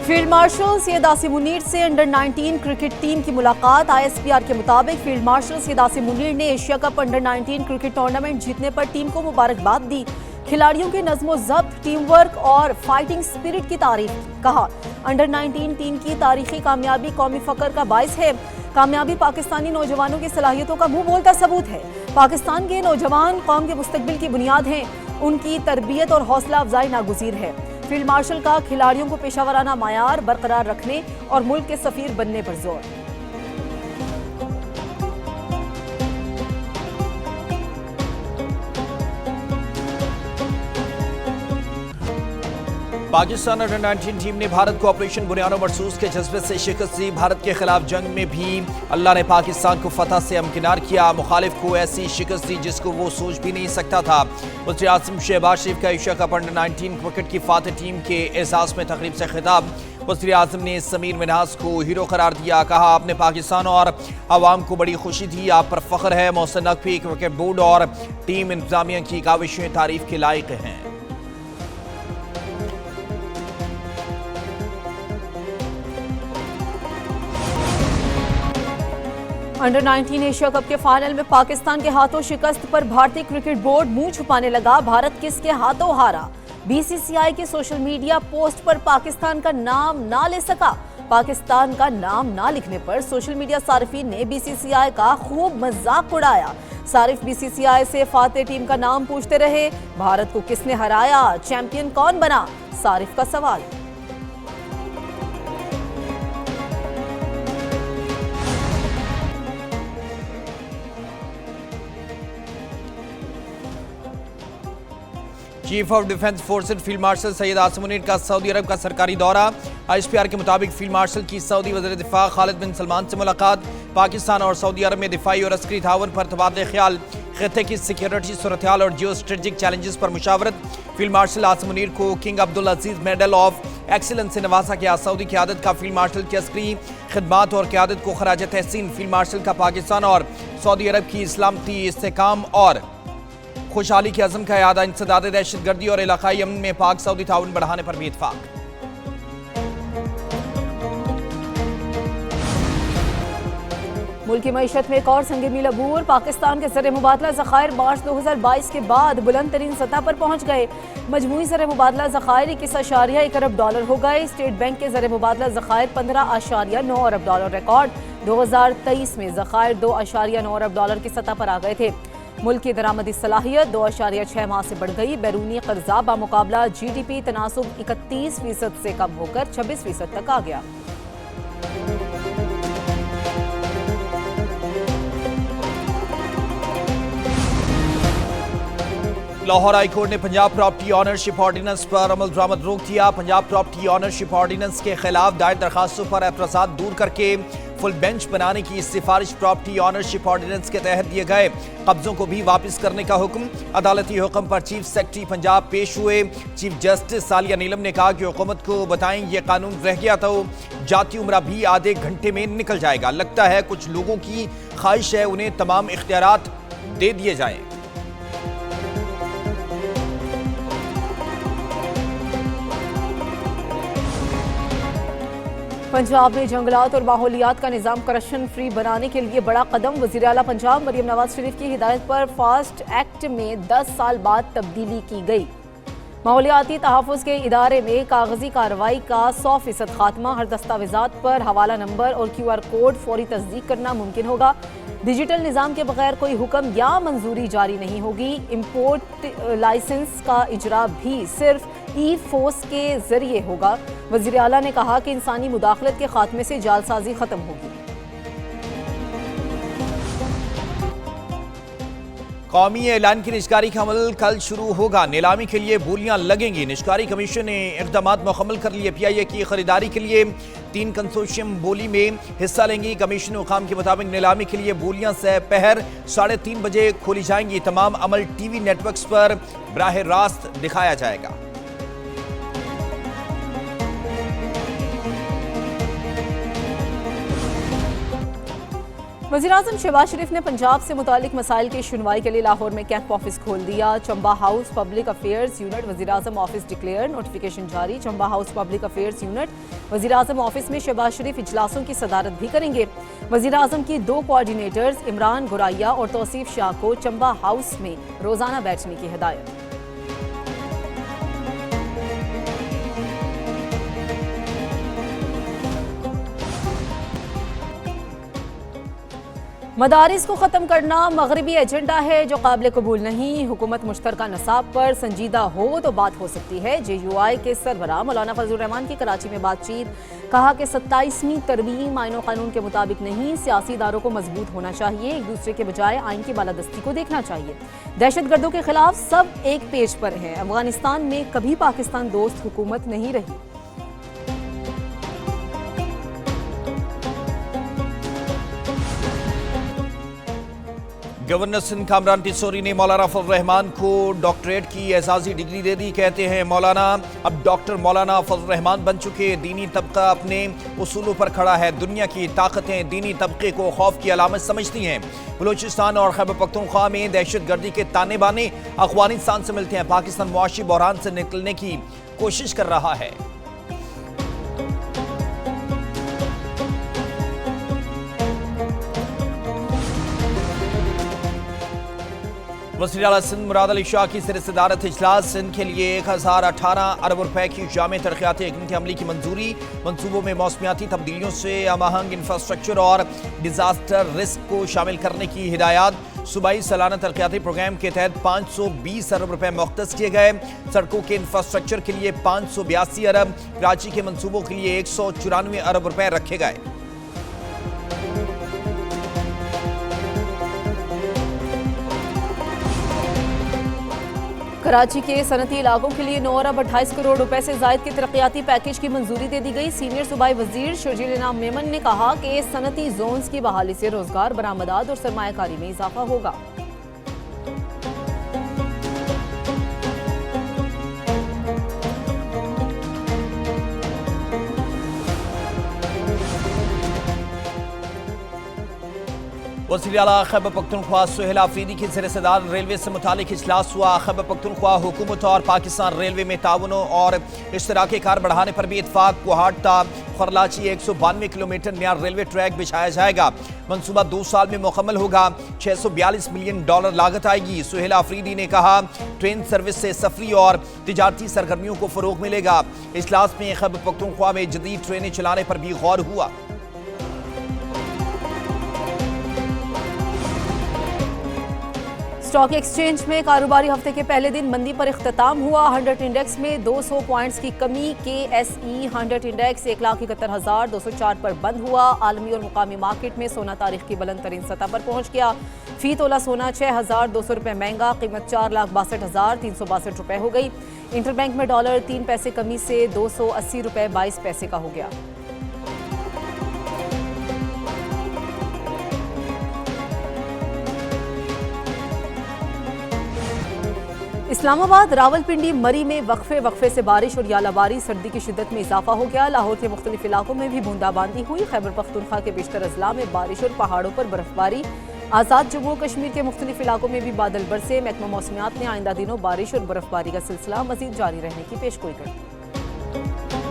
Field marshal Syed Asim Munir से under 19 cricket team की मुलाकात। ISPR के मुताबिक फील्ड मार्शल सैयद आसिम मुनीर ने Asia cup under 19 cricket tournament जीतने पर टीम को मुबारकबाद दी। खिलाड़ियों के नज़्म ज़ब्त, टीम वर्क और फाइटिंग स्पिरिट की तारीफ की। कहा, अंडर 19 टीम की तारीखी कामयाबी कौमी फख्र का बाइस है। कामयाबी पाकिस्तानी नौजवानों की सलाहियतों का मुंह बोलता सबूत है। पाकिस्तान के नौजवान कौम के मुस्तकबिल की बुनियाद हैं। उनकी तरबियत और हौसला अफजाई नागुज़ीर है। फील्ड मार्शल का खिलाड़ियों को पेशावराना मायार बरकरार रखने और मुल्क के सफीर बनने पर जोर। पाकिस्तान अंडर 19 टीम ने भारत को ऑपरेशन बुनियानो मरसूस के जज्बे से शिकस्त दी। भारत के खिलाफ जंग में भी अल्लाह ने पाकिस्तान को फतह से हमकिनार किया। मुखालिफ को ऐसी शिकस्त दी जिसको वो सोच भी नहीं सकता था। वज़ीर आज़म शहबाज शरीफ का एशिया कप अंडर 19 क्रिकेट की फातह टीम के एहसास में तकरीब से खिताब। वज़ीर आज़म ने समीर मिन्हास को हीरो करार दिया। कहा, आपने पाकिस्तान और अवाम को बड़ी खुशी दी, आप पर फख्र है। मोहसिन नकवी, क्रिकेट बोर्ड और टीम इंतजामिया की काविशें तारीफ के लायक हैं। अंडर 19 एशिया कप के फाइनल में पाकिस्तान के हाथों शिकस्त पर भारतीय क्रिकेट बोर्ड मुंह छुपाने लगा। भारत किसके हाथों हारा? BCCI के सोशल मीडिया पोस्ट पर पाकिस्तान का नाम ना ले सका। पाकिस्तान का नाम ना लिखने पर सोशल मीडिया सारिफीन ने BCCI का खूब मजाक उड़ाया। सारिफ BCCI से फातह टीम का नाम पूछते रहे। भारत को किसने हराया? चैंपियन कौन बना? सारिफ का सवाल। Chief of defence forces field marshal Syed Asim Munir का सऊदी अरब का सरकारी दौरा। ISPR के मुताबिक फील्ड मार्शल की सऊदी वज़ीर दिफा खालिद बिन सलमान से मुलाकात। पाकिस्तान और सऊदी अरब में दिफाई और अस्करी ताउन पर तबादले ख्याल। खित्ते की सिक्योरिटी सूरत हाल और जियो स्ट्रेटेजिक चैलेंजेस पर मुशावरत। फील्ड मार्शल आसिम मुनीर को king Abdul Aziz medal of excellence से नवाजा गया। सऊदी क़यादत का फील्ड मार्शल की अस्करी खिदमात और क़यादत को खराज तहसीन। फील्ड मार्शल का पाकिस्तान और सऊदी अरब की इस्लामती इस्तेकाम और खुशहाली के अज़म का यादा। इंसदाद दहशत गर्दी और इलाकाई अमन में पाक सऊदी ताउन बढ़ाने पर भी इत्फाक। मुल्क की मईशत में एक और संग मील अबूर। पाकिस्तान के ज़र मुबादला ज़खायर मार्च 2022 के बाद बुलंद तरीन सतह पर पहुँच गए। मजमूई ज़र मुबादला ज़खायर 21.1 अरब डॉलर हो गए। स्टेट बैंक के ज़र मुबादला ज़खायर 15.9 अरब डॉलर रिकॉर्ड। 2023 में ज़खायर 2.9 अरब डॉलर की सतह पर आ गए थे। मुल्क की दरामदी सलाहियत 2.6 माह से बढ़ गई। बैरूनी कर्जा बामुकाबला GDP तनासुब 31% से कम होकर 26% तक आ गया। लाहौर हाईकोर्ट ने पंजाब प्रॉपर्टी ऑनरशिप ऑर्डिनेंस पर अमल दरामद रोक दिया। पंजाब प्रॉपर्टी ऑनरशिप ऑर्डिनेंस के खिलाफ दायर दरखास्तों पर एतराज़ात दूर करके फुल बेंच बनाने की सिफारिश प्रॉपर्टी ऑनरशिप ऑर्डिनेंस के तहत दिए गए कब्जों को भी वापस करने का हुक्म। अदालती हुक्म पर चीफ सेक्रेटरी पंजाब पेश हुए। चीफ जस्टिस सालिया नीलम ने कहा कि हुकूमत को बताएं ये कानून रह गया तो जाती उम्रा भी आधे घंटे में निकल जाएगा। लगता है कुछ लोगों की ख्वाहिश है उन्हें तमाम इख्तियारात दे दिए जाएं। पंजाब में जंगलात और माहौलियात का निज़ाम करप्शन फ्री बनाने के लिए बड़ा कदम। वज़ीर आला पंजाब मरियम नवाज शरीफ की हिदायत पर फास्ट एक्ट में 10 साल बाद तब्दीली की गई। माहौलियाती तहफ़्फ़ुज़ के इदारे में कागजी कार्रवाई का 100% खात्मा। हर दस्तावेजात पर हवाला नंबर और QR कोड फौरी तस्दीक करना मुमकिन होगा। डिजिटल निज़ाम के बगैर कोई हुक्म या मंजूरी जारी नहीं होगी। इम्पोर्ट लाइसेंस का इजरा भी सिर्फ ई-फोर्स के जरिए होगा। वज़ीर आला ने कहा कि इंसानी मुदाखलत के खात्मे से जालसाजी खत्म होगी। कौमी ऐलान की निजकारी का अमल कल शुरू होगा। नीलामी के लिए बोलियां लगेंगी। निजकारी कमीशन ने इक़दाम मुकम्मल कर लिए। PIA की खरीदारी के लिए 3 कंसोर्शियम बोली में हिस्सा लेंगी। कमीशन हुकाम के मुताबिक नीलामी के लिए बोलियां पहर 3:30 बजे खोली जाएंगी। तमाम अमल TV नेटवर्क्स पर बराह रास्त दिखाया जाएगा। वज़ीर-ए-आज़म शहबाज शरीफ ने पंजाब से मुतालिक मसाइल की सुनवाई के लिए लाहौर में कैंप ऑफिस खोल दिया। Chamba house public affairs unit वज़ीर-ए-आज़म ऑफिस डिक्लेयर, नोटिफिकेशन जारी। Chamba house public affairs unit वज़ीर-ए-आज़म ऑफिस में शहबाज शरीफ इजलासों की सदारत भी करेंगे। वज़ीर-ए-आज़म की 2 कोऑर्डिनेटर्स इमरान गुराइया और तौसीफ शाह को चंबा हाउस में रोजाना बैठने की हिदायत। मदारिस को ख़त्म करना मगरबी एजेंडा है जो काबिल कबूल नहीं। हुकूमत मुश्तरका नसाब पर संजीदा हो तो बात हो सकती है। JUI के सरबराह मौलाना फजल रहमान की कराची में बातचीत। कहा कि 27वीं तरमीम आईन और कानून के मुताबिक नहीं, सियासी इदारों को मजबूत होना चाहिए, एक दूसरे के बजाय आइन की बालादस्ती को देखना चाहिए। दहशतगर्दों के खिलाफ सब एक पेज पर हैं। अफगानिस्तान में कभी पाकिस्तान दोस्त हुकूमत नहीं रही। गवर्नर सिंध कामरान टिसोरी ने मौलाना फजल रहमान को डॉक्टरेट की एजाजी डिग्री दे दी। कहते हैं मौलाना अब डॉक्टर मौलाना फजल रहमान बन चुके। दीनी तबका अपने उसूलों पर खड़ा है। दुनिया की ताकतें दीनी तबके को खौफ की अलामत समझती हैं। बलूचिस्तान और खैबर पख्तूनख्वा में दहशत गर्दी के ताने बाने अफगानिस्तान से मिलते हैं। पाकिस्तान मुआशी बहरान से निकलने की कोशिश कर रहा है। वज़ीर आला सिंध मुराद अली शाह की सिर सदारत इजलास। सिंध के लिए 1018 अरब रुपए की जामे तरक्याती यकीनती अमली की मंजूरी। मनसूबों में मौसमियाती तब्दीलियों से अमाहंग इंफ्रास्ट्रक्चर और डिजास्टर रिस्क को शामिल करने की हिदायत। सूबाई सालाना तरक्याती प्रोग्राम के तहत 520 अरब रुपए मुख्तस किए गए। सड़कों के इंफ्रास्ट्रक्चर के लिए 582 अरब, कराची के मनसूबों के लिए 194 अरब रुपए रखे गए। कराची के सनती इलाकों के लिए 9 अरब 28 करोड़ रुपए से जायद के तरक्याती पैकेज की मंजूरी दे दी गई। सीनियर सूबाई वजीर शर्जील इनाम मेमन ने कहा कि सनती जोन्स की बहाली से रोजगार, बरामदात और सरमायाकारी में इजाफा होगा। वज़ीर आला खैबर पख्तूनख्वा सुहेल आफरीदी की ज़ेर सदार रेलवे से मुतालिक इजलास हुआ। खैबर पख्तूनख्वा हुकूमत और पाकिस्तान रेलवे में ताउन और इश्तराकी कार बढ़ाने पर भी इतफाक। कोहाटा खरलाची 192 किलोमीटर नया रेलवे ट्रैक बिछाया जाएगा। मनसूबा 2 साल में मुकम्मल होगा। $642 मिलियन लागत आएगी। सुहेल आफरीदी ने कहा ट्रेन सर्विस से सफरी और तिजारती सरगर्मियों को फरोग मिलेगा। इजलास में खैबर पख्तूनख्वा में जदीद ट्रेनें चलाने पर भी गौर हुआ। स्टॉक एक्सचेंज में कारोबारी हफ्ते के पहले दिन मंदी पर इख्तिताम हुआ। 100 इंडेक्स में 200 पॉइंट्स की कमी। KSE 100 इंडेक्स 1,71,204 पर बंद हुआ। आलमी और मुकामी मार्केट में सोना तारीख की बुलंद तरीन सतह पर पहुंच गया। फी तोला सोना 6,200 रुपये महंगा, कीमत 4,62,362 रुपये हो गई। इंटरबैंक में डॉलर 3 पैसे कमी से 280 रुपये 22 पैसे का हो गया। इस्लामाबाद, रावलपिंडी, मरी में वक्फे से बारिश और यालाबारी, सर्दी की शिद्दत में इजाफा हो गया। लाहौर के मुख्तलिफ इलाकों में भी बूंदाबांदी हुई। खैबर पख्तूनख्वा के बेशतर अजला में बारिश और पहाड़ों पर बर्फबारी। आज़ाद जम्मू कश्मीर के मुख्तलिफ इलाकों में भी बादल बरसे। महकमा मौसमियात ने आइंदा दिनों बारिश और बर्फबारी का सिलसिला मजीद जारी रहने की पेशगोई कर दी।